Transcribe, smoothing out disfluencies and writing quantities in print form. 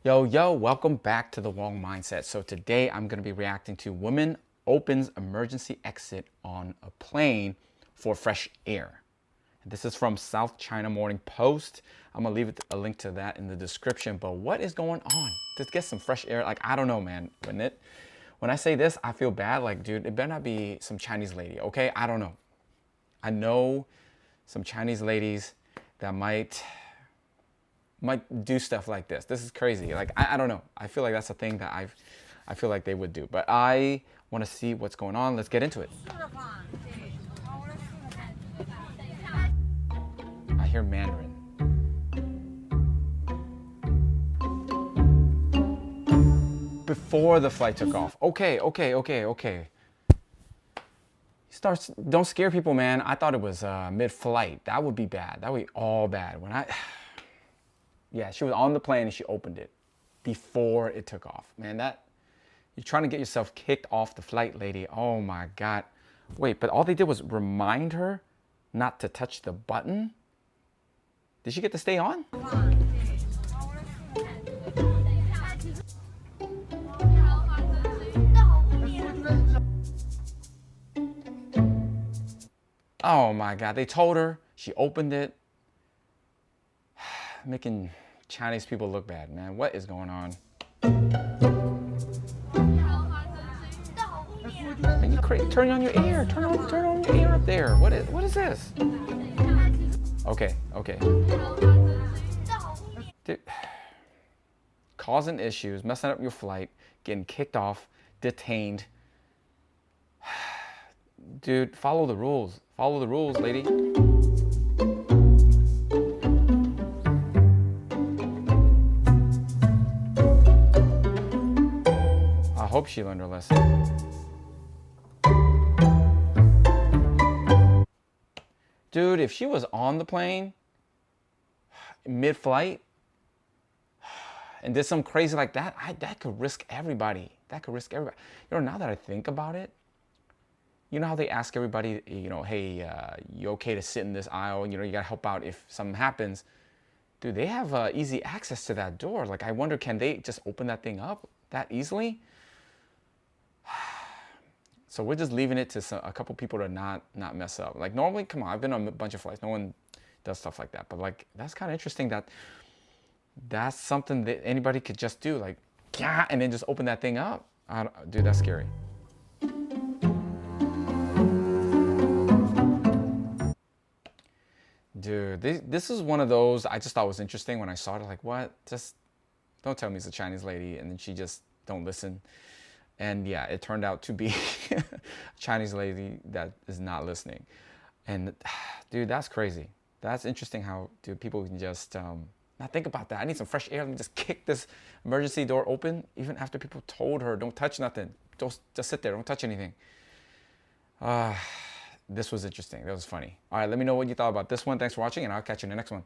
Yo, welcome back to The Wrong Mindset. So today I'm going to be reacting to woman opens emergency exit on a plane for fresh air. This is from South China Morning Post. I'm going to leave a link to that in the description. But what is going on? Just get some fresh air. Like, I don't know, man. When I say this, I feel bad. Like, dude, it better not be some Chinese lady, okay? I don't know. I know some Chinese ladies that might do stuff like this. This is crazy. Like, I don't know. I feel like that's a thing that I feel like they would do. But I want to see what's going on. Let's get into it. I hear Mandarin. Before the flight took off. Okay. Don't scare people, man. I thought it was mid-flight. That would be bad. That would be all bad. Yeah, she was on the plane and she opened it before it took off. Man, you're trying to get yourself kicked off the flight, lady. Oh my God. Wait, but all they did was remind her not to touch the button? Did she get to stay on? Oh my God, they told her, she opened it. Making Chinese people look bad, man. What is going on? Man, you crazy. Turn on your ear. Turn on your ear up there. What is this? Okay. Dude, causing issues, messing up your flight, getting kicked off, detained. Dude, follow the rules. Follow the rules, lady. I hope she learned her lesson. Dude, if she was on the plane mid-flight and did something crazy like that, that could risk everybody. That could risk everybody. You know, now that I think about it, you know how they ask everybody, you know, hey, you okay to sit in this aisle? You know, you got to help out if something happens. Dude, they have easy access to that door. Like, I wonder, can they just open that thing up that easily? So we're just leaving it to a couple people to not mess up. Like, normally, come on, I've been on a bunch of flights. No one does stuff like that. But like, that's kind of interesting that that's something that anybody could just do. Like, yeah, and then just open that thing up. Dude, that's scary. Dude, this is one of those I just thought was interesting when I saw it. Like, what? Just don't tell me it's a Chinese lady, and then she just don't listen. And yeah, it turned out to be a Chinese lady that is not listening. And dude, that's crazy. That's interesting how, dude, people can just not think about that. I need some fresh air. Let me just kick this emergency door open, even after people told her, don't touch nothing. Just sit there. Don't touch anything. This was interesting. That was funny. All right, let me know what you thought about this one. Thanks for watching, and I'll catch you in the next one.